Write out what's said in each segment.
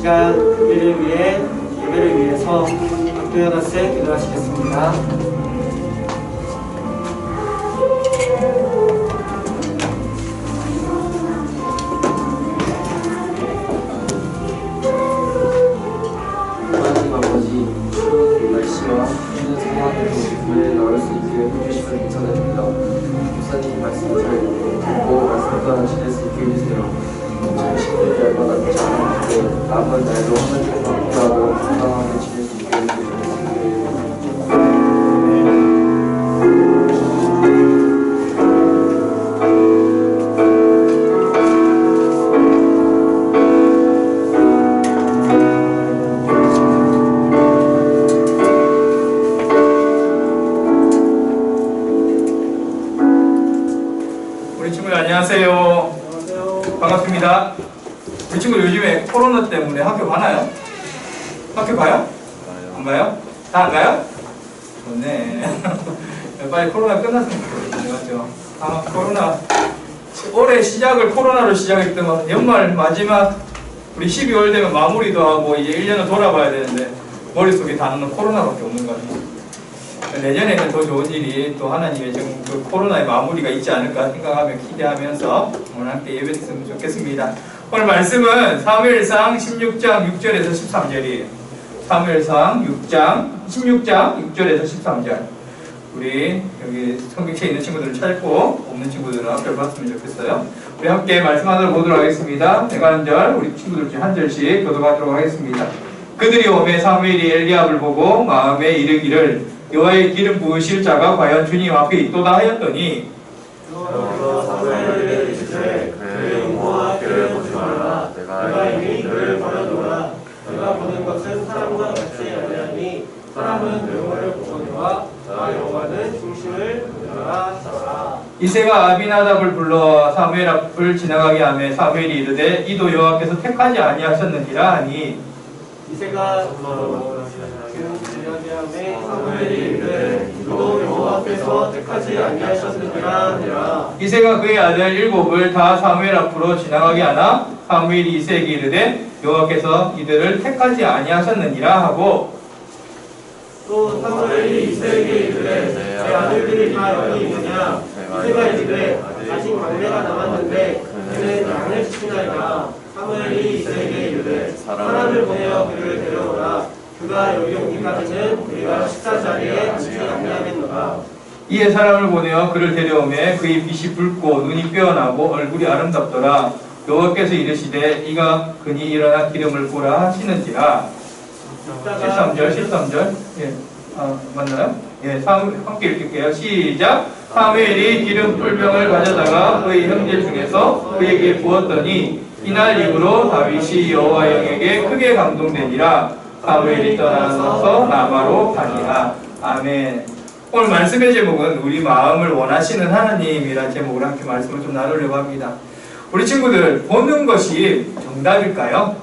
시간 예배를 위해서 박도현 학생 기도하시겠습니다. 하나님 아버지, 추운 날씨와 힘든 상황에도 교회에 나올 수 있게 해주심을 감사드립니다. 목사님 말씀 잘 듣고 말씀 따라 지낼 수 있게 해주세요. 저희 신들이 얼마나 괜찮은데 남은 날도 하나님과 함께하고 건강하게 지낼 수 있게 해주세요. 우리 친구들 안녕하세요. 반갑습니다. 우리 친구들 요즘에 코로나 때문에 학교 가나요? 학교 가요? 안 가요? 다 안 가요? 좋네. 빨리 코로나 끝났으면 좋겠죠. 아마 코로나 올해 시작을 코로나로 시작했더만 연말 마지막 우리 12월 되면 마무리도 하고 이제 1년을 돌아봐야 되는데 머릿속에 닿는 코로나밖에 없는 것 같아요. 내년에는 더 좋은 일이 또 하나님의 지금 그 코로나의 마무리가 있지 않을까 생각하며 기대하면서 오늘 함께 예배했으면 좋겠습니다. 오늘 말씀은 사무엘상 16장 6절에서 13절이에요. 사무엘상 16장 6절에서 13절. 우리 여기 성경책에 있는 친구들은 찾고 없는 친구들은 앞을 봤으면 좋겠어요. 우리 함께 말씀하도록 보도록 하겠습니다. 내가 한 절, 우리 친구들 중에 한 절씩 교독하도록 하겠습니다. 그들이 오매 사무엘이 엘리압을 보고 마음에 이르기를 여호와의 기름 부으실 자가 과연 주님 앞에 있도다 하였더니 사무엘에게 이르시되 그의 용모와 뼈를 보지 말라. 내가 이미 그를 버려두라. 내가 보는 것은 사람과 같지 아니하니 사람은 외모를 보거니와 나 여호와는 중심을 보느라. 이새가 아비나답을 불러 사무엘 앞을 지나가게 하매 사무엘이 이르되 이도 여호와께서 택하지 아니하셨느니라 하니 이새가 지나가게 사무엘이 이르되 이도 여호와께서 택하지 아니하셨느니라 하니라. 이새가 그의 아들 일곱을 다 사무엘 앞으로 지나가게 하나 사무엘이 이새에게 이르되 여호와께서 이들을 택하지 아니하셨느니라 하고 또 사무엘이 이새에게 이르되 내 아들들이 다 여기 있느냐. 이새가 이르되 아직 막내가 남았는데 그는 양을 치나이다. 사무엘이 이새에게 이르되 사람을 보내어 그를 데려오라. 그가 여기 오기까지는 우리가 식사 자리에 앉지 아니하겠노라. 이에 사람을 보내어 그를 데려오매 그의 빛이 붉고 눈이 빼어나고 얼굴이 아름답더라. 여호와께서 이르시되 이가 그니 일어나 기름을 부으라 하시는지라. 13절. 예. 맞나요? 예, 함께 읽을게요. 시작. 사무엘이 기름 뿔병을 가져다가 그의 형제 중에서 그에게 부었더니 이날 이후로 다윗이 여호와 영에게 크게 감동되니라. 사무엘이 떠나서 라마로 가니라. 아멘. 오늘 말씀의 제목은 우리 마음을 원하시는 하나님이라는 제목으로 함께 말씀을 좀 나누려고 합니다. 우리 친구들, 보는 것이 정답일까요?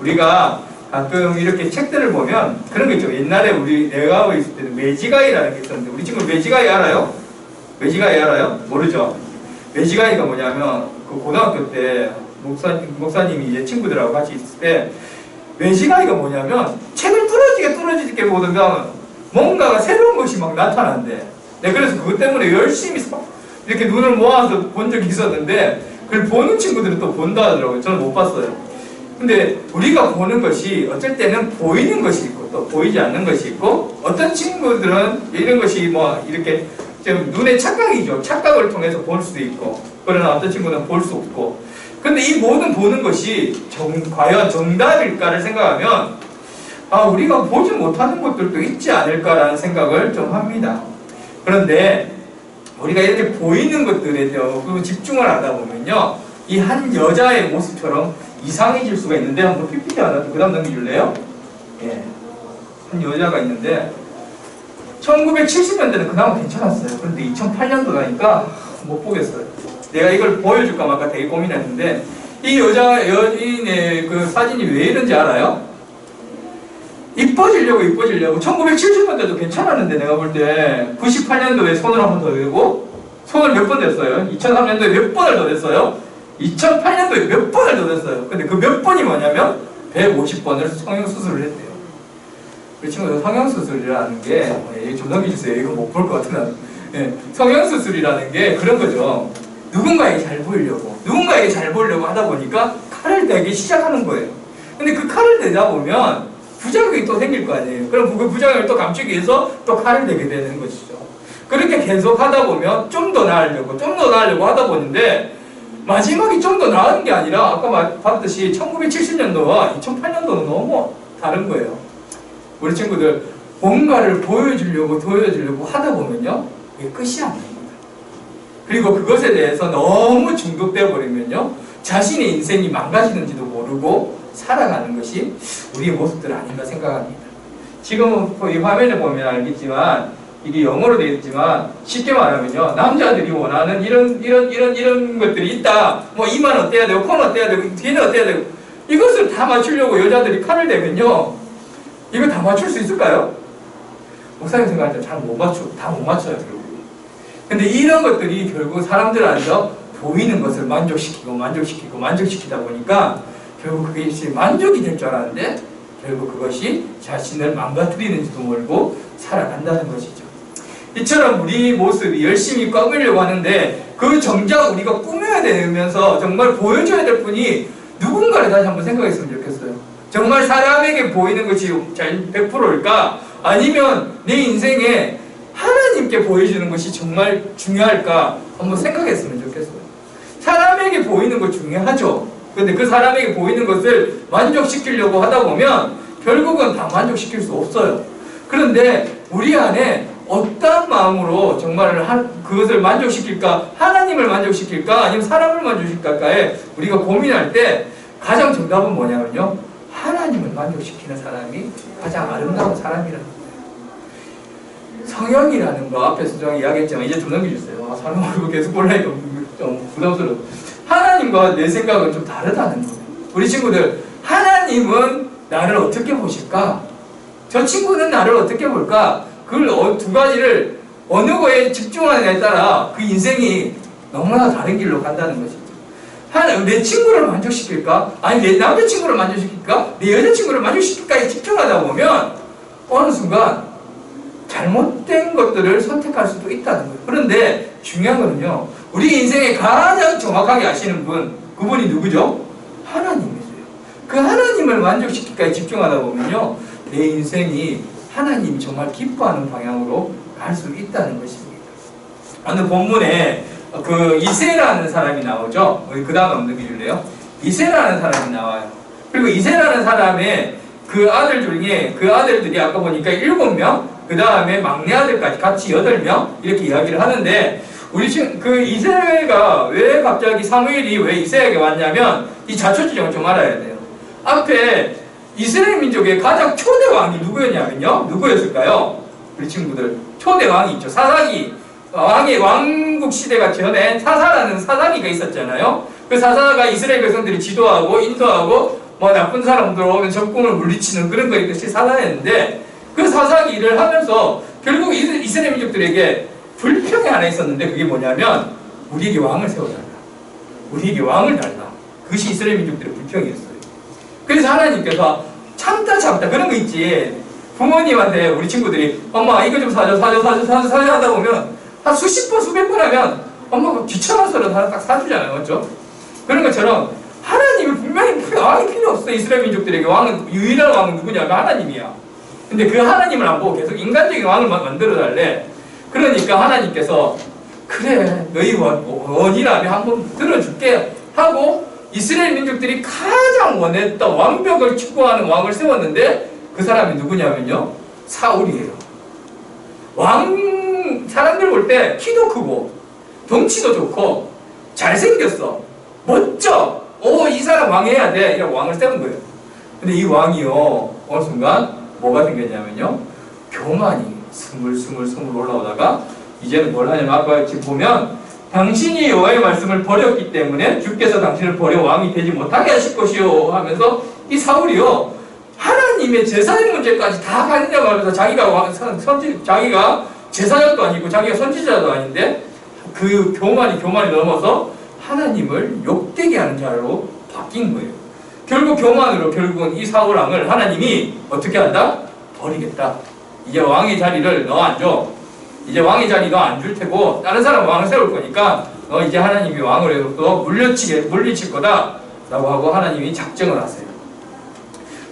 우리가 가끔 이렇게 책들을 보면 그런 거 있죠. 옛날에 내가 있을 때는 매지가이라는 게 있었는데 우리 친구 매지가이 알아요? 매지가이 알아요? 모르죠? 매지가이가 뭐냐면 그 고등학교 때 목사님이 이제 친구들하고 같이 있을 때 매지가이가 뭐냐면 책을 뚫어지게 보다가 뭔가가 새로운 것이 막 나타난대. 내가 그래서 그것 때문에 열심히 이렇게 눈을 모아서 본 적이 있었는데 그걸 보는 친구들은 또 본다 하더라고요. 저는 못 봤어요. 근데 우리가 보는 것이 어쩔 때는 보이는 것이 있고 또 보이지 않는 것이 있고 어떤 친구들은 이런 것이 뭐 이렇게 좀 눈의 착각이죠. 착각을 통해서 볼 수도 있고 그러나 어떤 친구는 볼 수 없고 근데 이 모든 보는 것이 과연 정답일까를 생각하면 우리가 보지 못하는 것들도 있지 않을까라는 생각을 좀 합니다. 그런데 우리가 이렇게 보이는 것들에 대해서 집중을 하다 보면요 이 한 여자의 모습처럼 이상해질 수가 있는데 한번 PPT 하나 그 다음 넘겨줄래요? 예. 한 여자가 있는데 1970년대는 그나마 괜찮았어요. 그런데 2008년도라니까 못 보겠어요. 내가 이걸 보여줄까 말까 되게 고민했는데 이 여인의 그 사진이 왜 이런지 알아요? 이뻐지려고 1970년대도 괜찮았는데 내가 볼 때 98년도에 손을 한 번 더 대고 손을 몇 번 댔어요? 2003년도에 몇 번을 더 댔어요? 2008년도에 몇 번을 더 댔어요? 근데 그 몇 번이 뭐냐면 150번을 성형수술을 했대요. 그 친구들 성형수술이라는 게, 좀 넘겨주세요. 이거 못 볼 것 같으면. 성형수술이라는 게 그런 거죠. 누군가에게 잘 보이려고, 하다 보니까 칼을 대기 시작하는 거예요. 근데 그 칼을 대다 보면 부작용이 또 생길 거 아니에요. 그럼 그 부작용을 또 감추기 위해서 또 칼을 대게 되는 것이죠. 그렇게 계속 하다 보면 좀 더 나으려고 하다 보는데 마지막이 좀 더 나은 게 아니라 아까 봤듯이 1970년도와 2008년도는 너무 다른 거예요. 우리 친구들 뭔가를 보여주려고 하다 보면요, 이게 끝이 안 납니다. 그리고 그것에 대해서 너무 중독되어 버리면요, 자신의 인생이 망가지는지도 모르고 살아가는 것이 우리의 모습들 아닌가 생각합니다. 지금 이 화면에 보면 알겠지만 이게 영어로 되어 있지만 쉽게 말하면요, 남자들이 원하는 이런 것들이 있다. 뭐 이만 어때야 되고, 코는 어때야 되고, 뒤는 어때야 되고, 이것을 다 맞추려고 여자들이 칼을 대면요, 이거 다 맞출 수 있을까요? 목사님 생각할 때 다 못 맞춰요, 결국. 근데 이런 것들이 결국 사람들한테 보이는 것을 만족시키다 보니까 결국 그것이 만족이 될 줄 알았는데 결국 그것이 자신을 망가뜨리는지도 모르고 살아간다는 것이죠. 이처럼 우리 모습이 열심히 꿔보려고 하는데 그 정작 우리가 꾸며야 되면서 정말 보여줘야 될 분이 누군가를 다시 한번 생각했으면 좋겠어요. 정말 사람에게 보이는 것이 100%일까? 아니면 내 인생에 하나님께 보여주는 것이 정말 중요할까? 한번 생각했으면 좋겠어요. 사람에게 보이는 것 중요하죠. 근데 그 사람에게 보이는 것을 만족시키려고 하다 보면 결국은 다 만족시킬 수 없어요. 그런데 우리 안에 어떤 마음으로 정말 그것을 만족시킬까? 하나님을 만족시킬까? 아니면 사람을 만족시킬까에 우리가 고민할 때 가장 정답은 뭐냐면요, 하나님을 만족시키는 사람이 가장 아름다운 사람이라는 거예요. 성형이라는 거 앞에서 제가 이야기했지만 이제 좀 넘겨주세요. 설명을 계속 보려니까 좀 부담스러워. 하나님과 내 생각은 좀 다르다는 거예요. 우리 친구들, 하나님은 나를 어떻게 보실까? 저 친구는 나를 어떻게 볼까? 그걸 두 가지를 어느 거에 집중하느냐에 따라 그 인생이 너무나 다른 길로 간다는 것이죠. 내 친구를 만족시킬까? 아니 내 남자친구를 만족시킬까? 내 여자친구를 만족시킬까에 집중하다 보면 어느 순간 잘못된 것들을 선택할 수도 있다는 거예요. 그런데 중요한 거는요, 우리 인생에 가장 정확하게 아시는 분, 그분이 누구죠? 하나님이세요. 그 하나님을 만족시킬까에 집중하다 보면요, 내 인생이 하나님이 정말 기뻐하는 방향으로 갈 수 있다는 것입니다. 오늘 본문에 그 이새라는 사람이 나오죠. 그 다음 넘겨줄래요? 이새라는 사람이 나와요. 그리고 이새라는 사람의 그 아들 중에 그 아들들이 아까 보니까 7명, 그 다음에 막내 아들까지 같이 8명 이렇게 이야기를 하는데, 우리 지금 그 이새가 왜 갑자기 사무엘이 왜 이새에게 왔냐면 이 자초지종을 좀 알아야 돼요. 앞에 이스라엘 민족의 가장 초대 왕이 누구였냐면요, 누구였을까요? 우리 친구들, 초대 왕이 있죠. 사사기, 왕의 왕국 시대가 전에 사사라는 사사기가 있었잖아요. 그 사사가 이스라엘 백성들이 지도하고 인도하고 뭐 나쁜 사람들 오면 적군을 물리치는 그런 거 있듯이 사사였는데, 그 사사기를 하면서 결국 이스라엘 민족들에게 불평이 하나 있었는데, 그게 뭐냐면 우리에게 왕을 세워달라, 우리에게 왕을 달라. 그것이 이스라엘 민족들의 불평이었어요. 그래서 하나님께서 참다 그런 거 있지. 부모님한테 우리 친구들이 엄마 이거 좀 사줘 하다 보면 한 수십 번 수백 번 하면 엄마가 귀찮아서라도 하나 딱 사주잖아요. 맞죠? 그런 것처럼 하나님이 분명히 왕이 필요 없어. 이스라엘 민족들에게 왕은, 유일한 왕은 누구냐면 하나님이야. 근데 그 하나님을 안 보고 계속 인간적인 왕을 만들어 달래. 그러니까 하나님께서 그래 너희 원이라면 한번 들어줄게 하고 이스라엘 민족들이 가장 원했던 완벽을 추구하는 왕을 세웠는데, 그 사람이 누구냐면요, 사울이에요. 사람들 볼 때 키도 크고 덩치도 좋고 잘생겼어, 멋져, 이 사람 왕해야 돼, 이라고 왕을 세운 거예요. 근데 이 왕이요, 어느 순간 뭐가 생겼냐면요, 교만이 스물스물 올라오다가 이제는 뭘 하냐면, 아까 지금 보면 당신이 여호와의 말씀을 버렸기 때문에 주께서 당신을 버려 왕이 되지 못하게 하실 것이요 하면서 이 사울이요, 하나님의 제사의 문제까지 다 가느냐고 하면서 자기가 제사장도 아니고 자기가 선지자도 아닌데 그 교만이 넘어서 하나님을 욕되게 하는 자로 바뀐 거예요. 결국 교만으로 결국은 이 사울왕을 하나님이 어떻게 한다? 버리겠다. 이제 왕의 자리를 너 안 줘. 이제 왕의 자리 너 안 줄 테고 다른 사람 왕을 세울 거니까 너 이제 하나님이 왕으로부터 물리칠 거다 라고 하고 하나님이 작정을 하세요.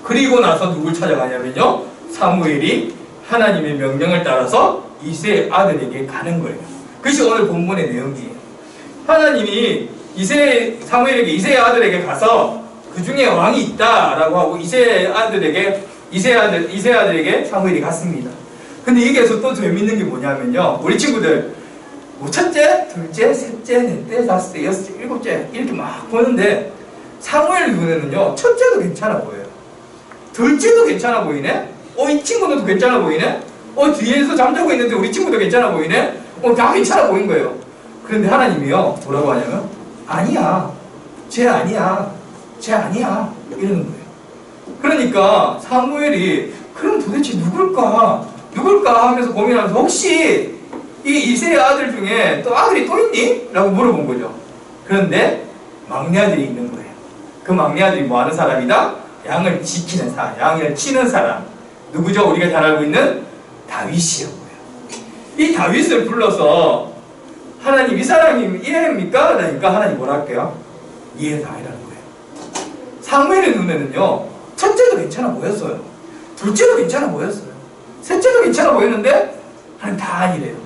그리고 나서 누굴 찾아가냐면요, 사무엘이 하나님의 명령을 따라서 이새의 아들에게 가는 거예요. 그것이 오늘 본문의 내용이에요. 하나님이 사무엘에게 이새의 아들에게 가서 그 중에 왕이 있다라고 하고 이새의 아들에게 사무엘이 갔습니다. 근데 여기에서 또 재밌는 게 뭐냐면요, 우리 친구들 뭐 첫째, 둘째, 셋째, 넷째, 다섯째, 여섯째, 일곱째 이렇게 막 보는데 사무엘 눈에는요 첫째도 괜찮아 보여요. 둘째도 괜찮아 보이네. 이 친구도 괜찮아 보이네. 뒤에서 잠자고 있는데 우리 친구도 괜찮아 보이네. 다 괜찮아 보인 거예요. 그런데 하나님이요 뭐라고 하냐면 아니야, 쟤 아니야, 쟤 아니야 이러는 거예요. 그러니까 사무엘이 그럼 도대체 누굴까 하면서 고민하면서 혹시 이 이새의 아들 중에 또 아들이 또 있니? 라고 물어본 거죠. 그런데 막내 아들이 있는 거예요. 그 막내 아들이 뭐 하는 사람이다? 양을 지키는 사람, 양을 치는 사람. 누구죠? 우리가 잘 알고 있는 다윗이었고요. 이 다윗을 불러서 하나님 이 사람이 이해입니까? 그러니까 하나님 뭐라 할게요? 이해다 이라는 거예요. 사무엘의 눈에는요 첫째도 괜찮아 보였어요. 둘째도 괜찮아 보였어요. 셋째도 괜찮아 보였는데 하나님 다 아니래요.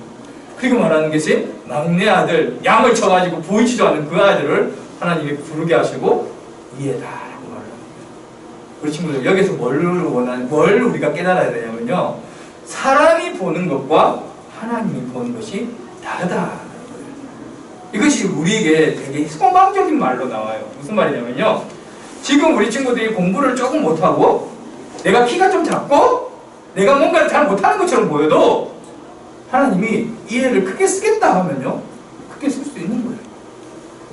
그리고 말하는 것이 막내 아들, 양을 쳐가지고 보이지도 않는 그 아들을 하나님이 부르게 하시고 이해다 라고 말을 합니다. 우리 친구들 여기서 뭘 우리가 깨달아야 되냐면요, 사람이 보는 것과 하나님이 보는 것이 다르다. 이것이 우리에게 되게 소망적인 말로 나와요. 무슨 말이냐면요, 지금 우리 친구들이 공부를 조금 못하고 내가 키가 좀 작고 내가 뭔가를 잘 못하는 것처럼 보여도 하나님이 이해를 크게 쓰겠다 하면요 크게 쓸 수 있는 거예요.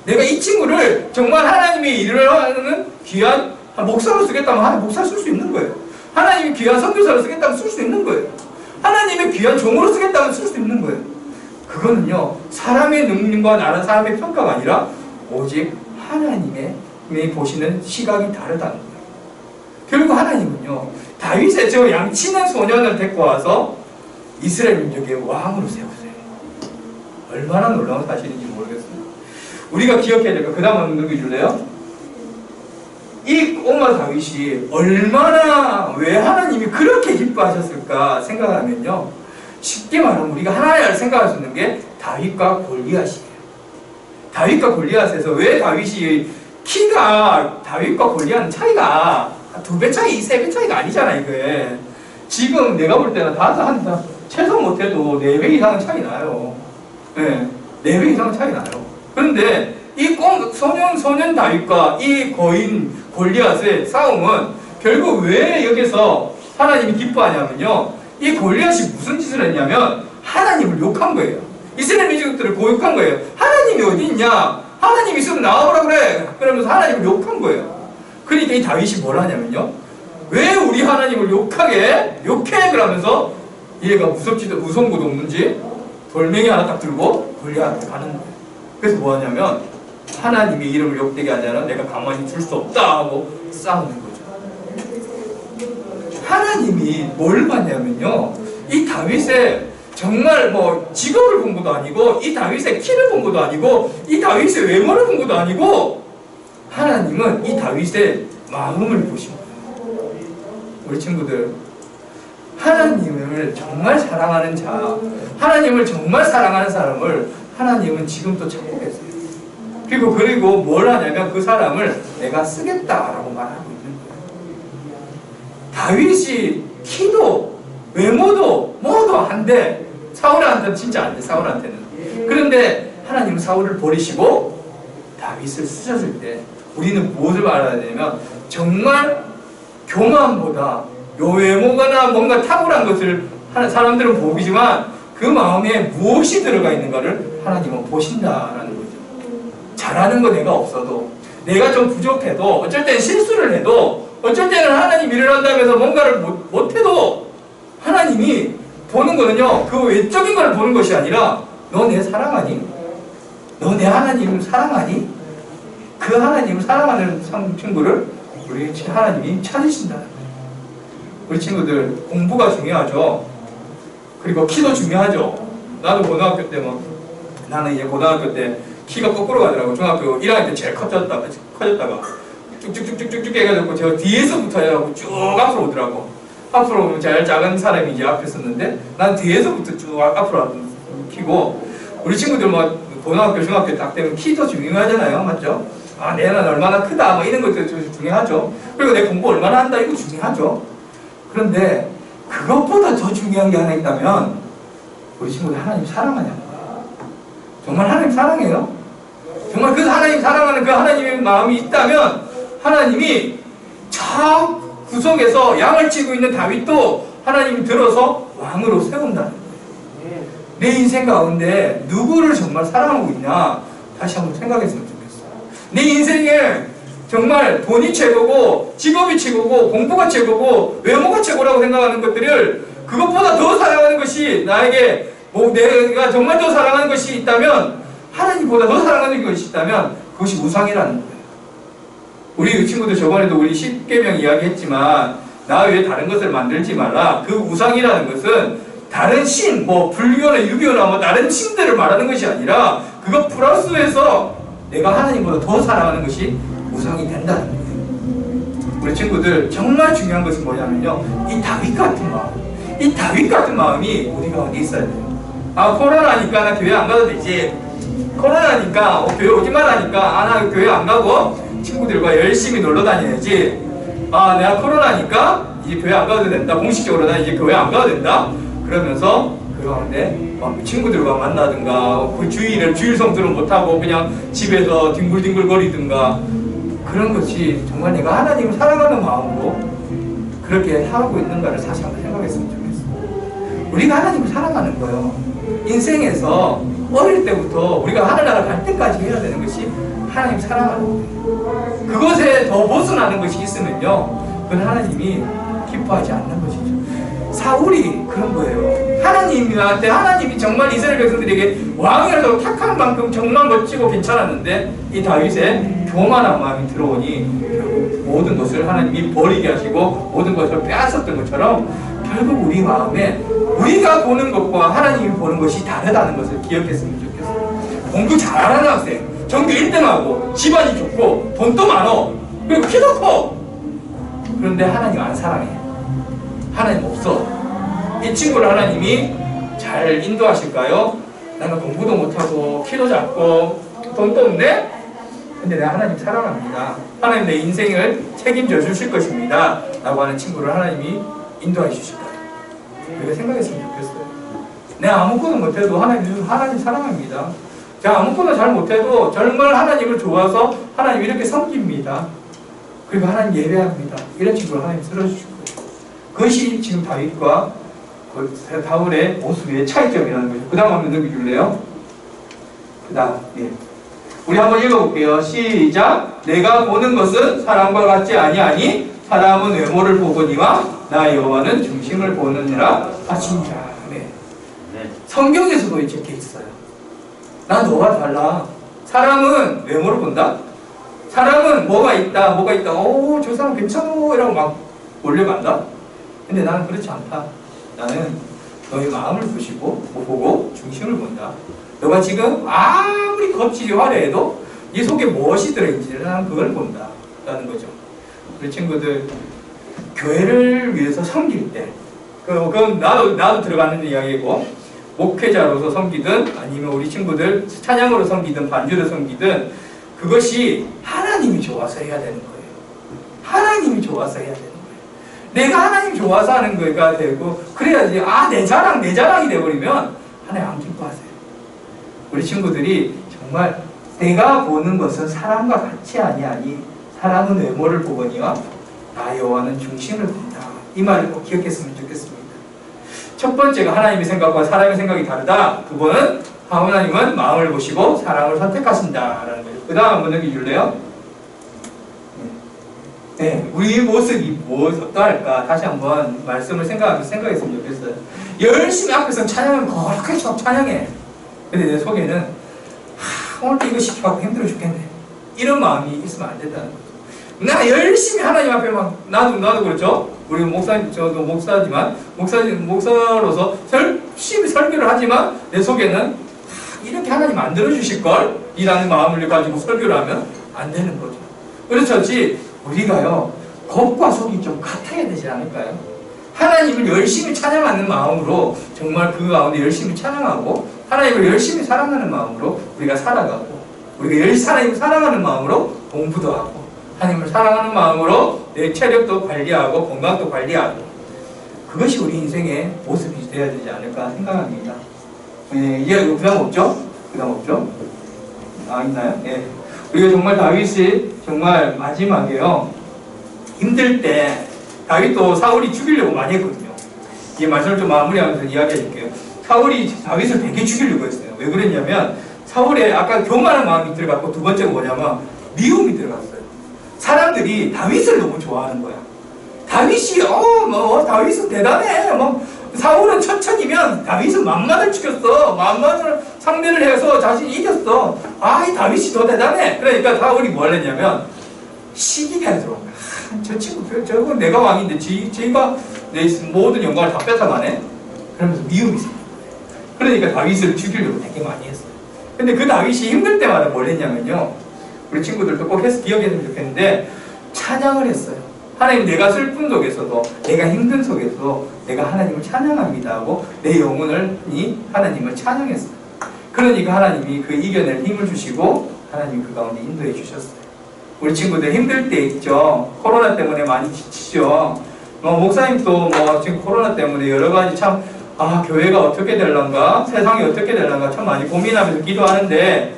내가 이 친구를 정말 하나님이 일을 하는 귀한 목사로 쓰겠다면 하나님 목사를 쓸 수 있는 거예요. 하나님이 귀한 선교사로 쓰겠다면 쓸 수 있는 거예요. 하나님의 귀한 종으로 쓰겠다면 쓸 수 있는 거예요. 그거는요 사람의 능력과 나는 사람의 평가가 아니라 오직 하나님의 보시는 시각이 다르다는 거예요. 결국 하나님은요 다윗의 저 양치는 소년을 데리고 와서 이스라엘 민족의 왕으로 세우세요. 얼마나 놀라운 사실인지 모르겠어요. 우리가 기억해야 될 거, 그 다음은 누구 줄래요? 이 꼬마 다윗이 얼마나 왜 하나님이 그렇게 기뻐하셨을까 생각하면요, 쉽게 말하면 우리가 하나를 생각할 수 있는 게 다윗과 골리앗이에요. 다윗과 골리앗에서 왜 다윗이 키가 다윗과 골리앗은 차이가 2배 차이, 3배 차이가 아니잖아 이게. 지금 내가 볼 때는 다 최소 못해도 4배 이상은 차이 나요. 네, 4배 이상은 차이 나요. 그런데 이 소년 다윗과 이 거인 골리앗의 싸움은 결국 왜 여기서 하나님이 기뻐하냐면요, 이 골리앗이 무슨 짓을 했냐면 하나님을 욕한 거예요. 이스라엘 민족들을 고욕한 거예요. 하나님이 어디 있냐? 하나님 있으면 나와보라 그래. 그러면서 하나님을 욕한 거예요. 그러니까 이 다윗이 뭘 하냐면요, 왜 우리 하나님을 욕해? 그러면서 얘가 무섭지도 무서운 것도 없는지 돌멩이 하나 딱 들고 골리앗한테 가는 거예요. 그래서 뭐 하냐면 하나님의 이름을 욕되게 하자는 내가 가만히 둘 수 없다 하고 싸우는 거죠. 하나님이 뭘 봤냐면요, 이 다윗의 정말 뭐 직업을 본 것도 아니고 이 다윗의 키를 본 것도 아니고 이 다윗의 외모를 본 것도 아니고 하나님은 이 다윗의 마음을 보신 거예요. 우리 친구들, 하나님을 정말 사랑하는 자, 하나님을 정말 사랑하는 사람을 하나님은 지금도 찾고 계세요. 그리고 뭘 하냐면 그 사람을 내가 쓰겠다라고 말하고 있는 거예요. 다윗이 키도 외모도 뭐도 한데 사울한테는 진짜 안 돼. 사울한테는. 그런데 하나님은 사울을 버리시고 다윗을 쓰셨을 때 우리는 무엇을 알아야 되냐면 정말 교만보다 요 외모가나 뭔가 탁월한 것을 하는 사람들은 보이지만 그 마음에 무엇이 들어가 있는가를 하나님은 보신다라는 거죠. 잘하는 거 내가 없어도, 내가 좀 부족해도, 어쩔 때는 실수를 해도, 어쩔 때는 하나님 일을 한다면서 뭔가를 못해도 하나님이 보는 거는요, 그 외적인 걸 보는 것이 아니라 너 내 사랑하니? 너 내 하나님 사랑하니? 그 하나님을 사랑하는 친구를 우리 하나님이 찾으신다는 거예요. 우리 친구들 공부가 중요하죠. 그리고 키도 중요하죠. 나도 고등학교 때 나는 이제 고등학교 때 키가 거꾸로 가더라고. 중학교 1학년 때 제일 커졌다가 쭉쭉쭉쭉쭉 해가지고 저 뒤에서부터 해가지고 쭉 앞으로 오더라고. 앞으로 오면 제일 작은 사람이 이제 앞에 섰는데 난 뒤에서부터 쭉 앞으로 키고, 우리 친구들 고등학교 중학교 딱 되면 키도 중요하잖아요. 맞죠? 아, 내는 얼마나 크다 이런 것도 중요하죠. 그리고 내 공부 얼마나 한다 이거 중요하죠. 그런데 그것보다 더 중요한 게 하나 있다면 우리 친구들 하나님 사랑하냐는 거야. 정말 하나님 사랑해요? 정말 그 하나님 사랑하는 그 하나님의 마음이 있다면 하나님이 저 구석에서 양을 치고 있는 다윗도 하나님이 들어서 왕으로 세운다는 거예요. 내 인생 가운데 누구를 정말 사랑하고 있냐 다시 한번 생각했으면 좋겠어요. 내 인생에 정말 돈이 최고고 직업이 최고고 공부가 최고고 외모가 최고라고 생각하는 것들을 그것보다 더 사랑하는 것이 나에게 내가 정말 더 사랑하는 것이 있다면, 하나님보다 더 사랑하는 것이 있다면 그것이 우상이라는 거예요. 우리 친구들 저번에도 우리 10계명 이야기했지만 나 외에 다른 것을 만들지 말라. 그 우상이라는 것은 다른 신, 불교나 유교나 다른 신들을 말하는 것이 아니라 그것 플러스해서 내가 하나님보다 더 사랑하는 것이 우상이 된다는 거예요. 우리 친구들 정말 중요한 것은 뭐냐면요, 이 다윗 같은 마음, 이 다윗 같은 마음이 우리 가운데 있어야 돼요. 아, 코로나니까 나 교회 안 가도 되지. 코로나니까 교회 오지 말라니까 나 교회 안 가고 친구들과 열심히 놀러 다녀야지. 아, 내가 코로나니까 이제 교회 안 가도 된다. 공식적으로 나 이제 교회 안 가도 된다. 그러면서 그 가운데 친구들과 만나든가 그 주일 성수를 못하고 그냥 집에서 뒹굴뒹굴 거리든가, 그런 것이 정말 내가 하나님을 사랑하는 마음으로 그렇게 살고 있는가를 다시 한번 생각했으면 좋겠어요. 우리가 하나님을 사랑하는 거예요. 인생에서 어릴 때부터 우리가 하늘나라 갈 때까지 해야 되는 것이 하나님 사랑하는 거예요. 그것에 더 벗어나는 것이 있으면요, 그건 하나님이 기뻐하지 않는 것이죠. 사울이 그런 거예요. 하나님한테, 하나님이 정말 이스라엘 백성들에게 왕이라도 택한 만큼 정말 멋지고 괜찮았는데 이 다윗의 교만한 마음이 들어오니 결국 모든 것을 하나님이 버리게 하시고 모든 것을 빼앗았던 것처럼 결국 우리 마음에 우리가 보는 것과 하나님이 보는 것이 다르다는 것을 기억했으면 좋겠어요. 공부 잘하는 학생, 전교 1등하고 집안이 좋고 돈도 많어, 그리고 키도 커. 그런데 하나님 안 사랑해. 하나님 없어. 이 친구를 하나님이 잘 인도하실까요? 나는 공부도 못하고 키도 작고 돈도 없네? 근데 내가 하나님 사랑합니다. 하나님 내 인생을 책임져 주실 것입니다 라고 하는 친구를 하나님이 인도해 주실 거예요. 그렇게 생각했으면 좋겠어요. 내가 아무것도 못해도 하나님 사랑합니다. 제가 아무것도 잘 못해도 정말 하나님을 좋아서 하나님 이렇게 섬깁니다. 그리고 하나님 예배합니다. 이런 친구를 하나님 들어주실 거예요. 그것이 지금 다윗과 다울의 모습의 차이점이라는 거죠. 그 다음 한번 넘겨줄래요? 그 다음, 우리 한번 읽어볼게요. 시작. 내가 보는 것은 사람과 같지 아니하니 사람은 외모를 보거니와 나 여호와는 중심을 보느니라 하신자. 성경에서도 이렇게 있어요. 나 너와 달라. 사람은 외모를 본다. 사람은 뭐가 있다. 저 사람 괜찮아 이라고 막 몰려간다. 근데 나는 그렇지 않다. 나는 너의 마음을 보고 중심을 본다. 너가 지금 아무리 겁질이 화려해도 네 속에 무엇이 들어있는지를 나는 그걸 본다 라는 거죠. 우리 친구들 교회를 위해서 섬길 때, 그건 나도 들어가는 이야기고, 목회자로서 섬기든 아니면 우리 친구들 찬양으로 섬기든 반주로 섬기든 그것이 하나님이 좋아서 해야 되는 거예요. 하나님이 좋아서 해야 되는 거예요. 내가 하나님 좋아서 하는 거가 되고 그래야지. 내 자랑이 돼버리면 하나님 안 기뻐하세요. 우리 친구들이 정말 내가 보는 것은 사람과 같이 아니하니 사람은 외모를 보거니와 나 여호와는 중심을 본다. 이 말을 꼭 기억했으면 좋겠습니다. 첫 번째가 하나님의 생각과 사람의 생각이 다르다. 두 번은 하나님은 마음을 보시고 사랑을 선택하신다라는 거예요. 그 다음 한번 넘겨줄래요? 우리 모습이 어떠할까? 다시 한번 말씀을 생각했으면 좋겠어요. 열심히 앞에서 찬양을 그렇게 찬양해. 근데 내 속에는 오늘도 이거 시켜갖고 힘들어 죽겠네. 이런 마음이 있으면 안 된다는 거죠. 나 열심히 하나님 앞에 막 나도 그렇죠. 우리 목사님 저도 목사로서 열심히 설교를 하지만 내 속에는 이렇게 하나님 안 들어주실 걸 이라는 마음을 가지고 설교를 하면 안 되는 거죠. 그렇지 우리가요 겉과 속이 좀 같아야 되지 않을까요? 하나님을 열심히 찬양하는 마음으로 정말 그 가운데 열심히 찬양하고 하나님을 열심히 사랑하는 마음으로 우리가 살아가고 우리가 하나님을 사랑하는 마음으로 공부도 하고 하나님을 사랑하는 마음으로 내 체력도 관리하고 건강도 관리하고 그것이 우리 인생의 모습이 되어야 되지 않을까 생각합니다. 이제 부담 없죠? 부담 없죠? 있나요? 예. 우리가 정말 다윗이 정말 마지막에요 힘들 때 다윗도 사울이 죽이려고 많이 했거든요. 이 말씀을 좀 마무리하면서 이야기해 줄게요. 사울이 다윗을 되게 죽이려고 했어요. 왜 그랬냐면 사울에 아까 교만한 마음이 들어갔고 두 번째가 뭐냐면 미움이 들어갔어요. 사람들이 다윗을 너무 좋아하는 거야. 다윗이 다윗은 대단해. 사울은 천천히면 다윗은 만만을 죽였어. 만만을 상대를 해서 자신이 이겼어. 이 다윗이 더 대단해. 그러니까 사울이 뭘 했냐면 시기가 들어온 거야. 저 친구 저건 내가 왕인데 지가 내 모든 영광을 다 뺏어가네. 그러면서 미움이 있어요. 그러니까 다윗을 죽이려고 되게 많이 했어요. 근데 그 다윗이 힘들 때마다 뭘 했냐면요. 우리 친구들도 꼭 해서 기억했으면 좋겠는데 찬양을 했어요. 하나님 내가 슬픔 속에서도 내가 힘든 속에서도 내가 하나님을 찬양합니다 하고 내 영혼이 하나님을 찬양했어요. 그러니까 하나님이 그 이겨낼 힘을 주시고 하나님이 그 가운데 인도해 주셨어요. 우리 친구들 힘들 때 있죠. 코로나 때문에 많이 지치죠. 목사님도 지금 코로나 때문에 여러 가지 참 교회가 어떻게 될란가 세상이 어떻게 될란가 참 많이 고민하면서 기도하는데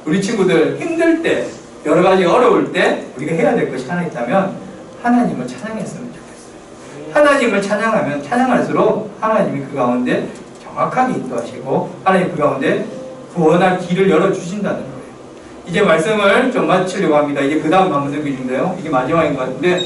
우리 친구들 힘들 때 여러 가지 어려울 때 우리가 해야 될 것이 하나 있다면 하나님을 찬양했으면 좋겠어요. 하나님을 찬양하면 찬양할수록 하나님이 그 가운데 정확하게 인도하시고 하나님 그 가운데 구원할 길을 열어주신다는 거예요. 이제 말씀을 좀 마치려고 합니다. 이게 그 다음 방송인데요. 이게 마지막인 것 같은데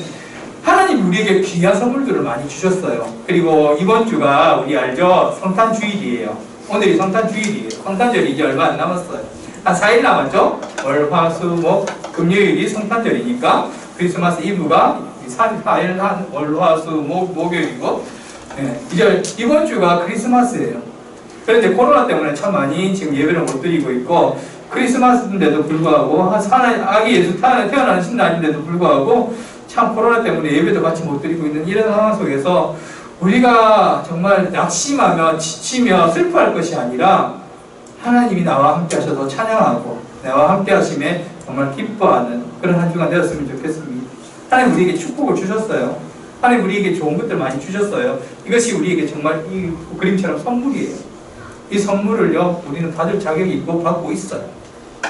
하나님 우리에게 귀한 선물들을 많이 주셨어요. 그리고 이번 주가 우리 알죠? 성탄 주일이에요. 오늘이 성탄 주일이에요. 성탄절이 이제 얼마 안 남았어요. 한 4일 남았죠? 월, 화, 수, 목, 금요일이 성탄절이니까 크리스마스 이브가 4일 한 월, 화, 수, 목요일이고 이제 이번 주가 크리스마스예요. 그런데 코로나 때문에 참 많이 지금 예배를 못 드리고 있고 크리스마스인데도 불구하고 아기 예수 태어나신 날인데도 불구하고 참 코로나 때문에 예배도 같이 못 드리고 있는 이런 상황 속에서 우리가 정말 낙심하며 지치며 슬퍼할 것이 아니라 하나님이 나와 함께 하셔서 찬양하고 나와 함께 하심에 정말 기뻐하는 그런 한 주간 되었으면 좋겠습니다. 하나님 우리에게 축복을 주셨어요. 하나님 우리에게 좋은 것들 많이 주셨어요. 이것이 우리에게 정말 이 그림처럼 선물이에요. 이 선물을요 우리는 받을 자격이 있고 받고 있어요.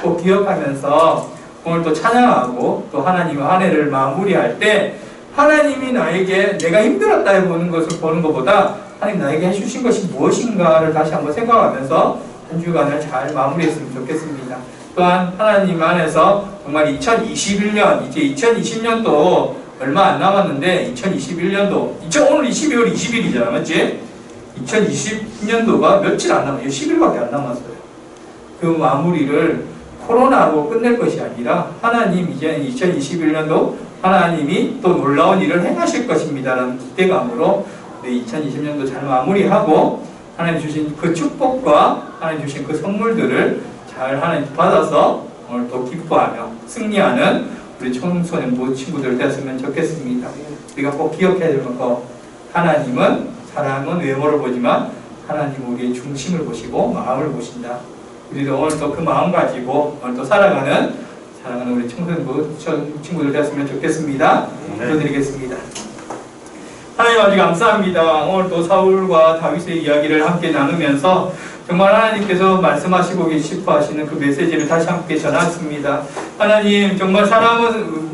꼭 기억하면서 오늘 또 찬양하고 또 하나님의 한 해를 마무리할 때 하나님이 나에게 내가 힘들었다 해보는 것을 보는 것보다 하나님 나에게 해주신 것이 무엇인가를 다시 한번 생각하면서 한 주간을 잘 마무리했으면 좋겠습니다. 또한 하나님 안에서 정말 2021년 이제 2020년도 얼마 안 남았는데 2021년도 오늘 12월 20일이잖아 맞지? 2020년도가 며칠 안 남았어요. 10일밖에 안 남았어요. 그 마무리를 코로나로 끝낼 것이 아니라 하나님 이제 2021년도 하나님이 또 놀라운 일을 행하실 것입니다라는 기대감으로 2020년도 잘 마무리하고 하나님 주신 그 축복과 하나님 주신 그 선물들을 잘 하나님 받아서 오늘 또 기뻐하며 승리하는 우리 청소년 모든 친구들 되었으면 좋겠습니다. 우리가 꼭 기억해야 될 것, 하나님은 사람은 외모를 보지만 하나님은 우리의 중심을 보시고 마음을 보신다. 우리도 오늘 또 그 마음 가지고 오늘 또 살아가는 우리 청소년 친구들 되었으면 좋겠습니다. 기도드리겠습니다. 하나님 아주 감사합니다. 오늘 또 사울과 다윗의 이야기를 함께 나누면서 정말 하나님께서 말씀하시고 싶어 하시는 그 메시지를 다시 함께 전했습니다. 하나님 정말 사람은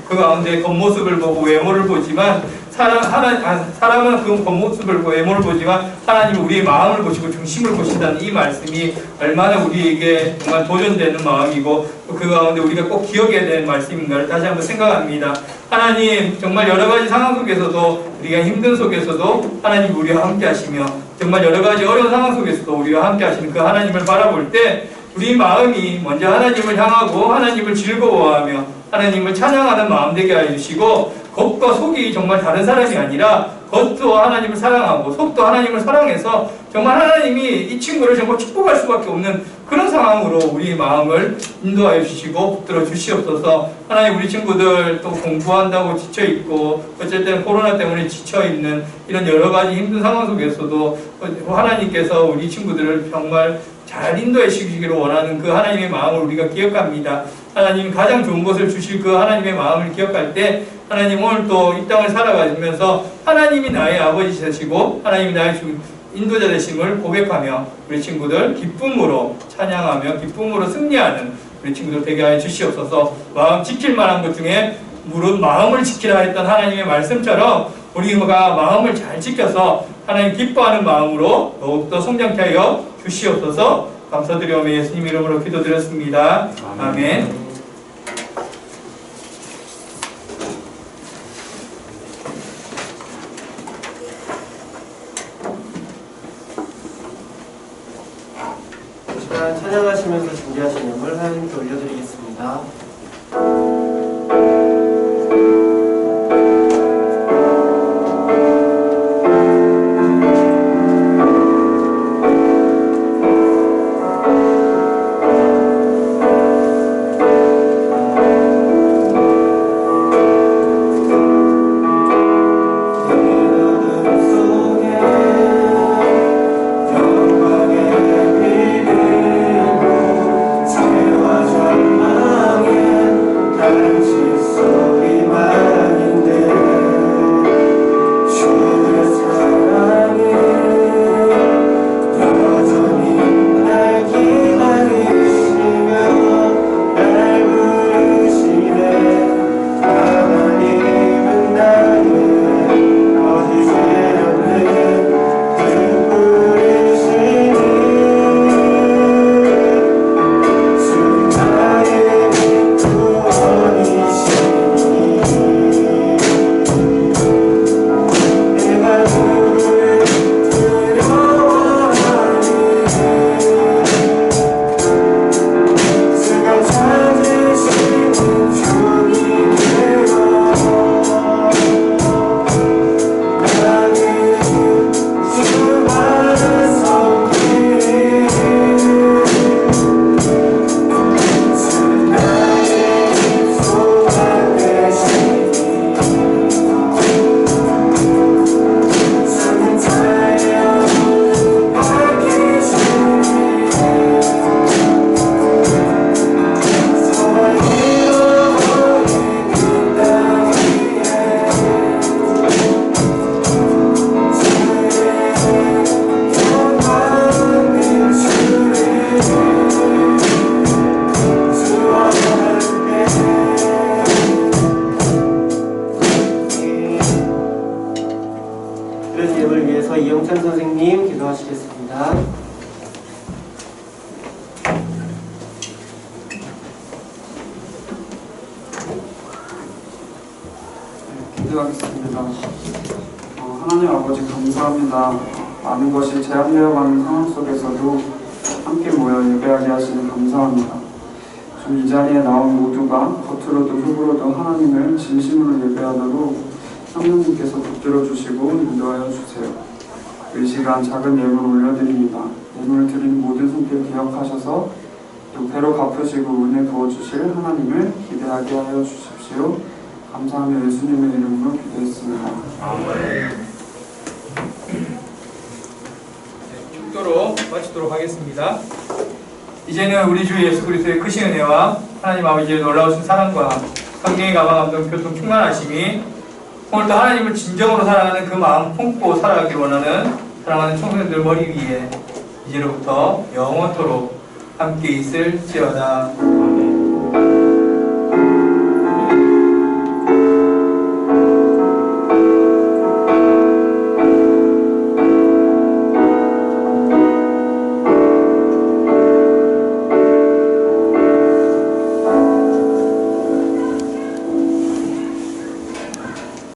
그 가운데 겉모습을 보고 외모를 보지만 사람은 그 겉모습을 보고 외모를 보지만 하나님은 우리의 마음을 보시고 중심을 보신다는 이 말씀이 얼마나 우리에게 정말 도전되는 마음이고 그 가운데 우리가 꼭 기억해야 되는 말씀인가를 다시 한번 생각합니다. 하나님 정말 여러 가지 상황 속에서도 우리가 힘든 속에서도 하나님 우리와 함께 하시며 정말 여러 가지 어려운 상황 속에서도 우리와 함께 하시는 그 하나님을 바라볼 때 우리 마음이 먼저 하나님을 향하고 하나님을 즐거워하며 하나님을 찬양하는 마음 되게 하여 주시고, 겉과 속이 정말 다른 사람이 아니라 겉도 하나님을 사랑하고 속도 하나님을 사랑해서 정말 하나님이 이 친구를 정말 축복할 수밖에 없는 그런 상황으로 우리 마음을 인도하여 주시고 붙들어 주시옵소서. 하나님, 우리 친구들 또 공부한다고 지쳐있고 어쨌든 코로나 때문에 지쳐있는 이런 여러 가지 힘든 상황 속에서도 하나님께서 우리 친구들을 정말 잘 인도해 주시기를 원하는 그 하나님의 마음을 우리가 기억합니다. 하나님, 가장 좋은 것을 주실 그 하나님의 마음을 기억할 때 하나님, 오늘 또 이 땅을 살아가면서 하나님이 나의 아버지 되시고 하나님이 나의 인도자 되심을 고백하며 우리 친구들 기쁨으로 찬양하며 기쁨으로 승리하는 우리 친구들 되게 하여 주시옵소서. 마음 지킬 만한 것 중에 물은 마음을 지키라 했던 하나님의 말씀처럼 우리가 마음을 잘 지켜서 하나님 기뻐하는 마음으로 더욱더 성장케 하여 주시옵소서. 감사드리오며 예수님 이름으로 기도드렸습니다. 아멘. 찬양하시면서 준비하신 음을 하나님께 올려드리겠습니다. 이영찬 선생님 기도하시겠습니다. 기도하겠습니다. 하나님 아버지 감사합니다. 많은 것이 제한되어 가는 상황 속에서도 함께 모여 예배하게 하시니 감사합니다. 좀 이 자리에 나온 모두가 겉으로도 속으로도 하나님을 진심으로 예배하도록 성령님께서 붙들어 주시고 인도하여 주세요. 이 시간 작은 예물 올려드립니다. 예물 드리는 모든 손길 기억하셔서 또 배로 갚으시고 은혜 부어주실 하나님을 기대하게 하여 주십시오. 감사하며 예수님의 이름으로 기도했습니다. 축도로 마치도록 하겠습니다. 이제는 우리 주 예수 그리스도의 크신 은혜와 하나님 아버지의 놀라우신 사랑과 성령의 가방감동 교통 충만하심이 오늘도 하나님을 진정으로 사랑하는 그 마음 품고 살아가기 원하는 사랑하는 청소년들 머리 위에 이제로부터 영원토록 함께 있을지어다.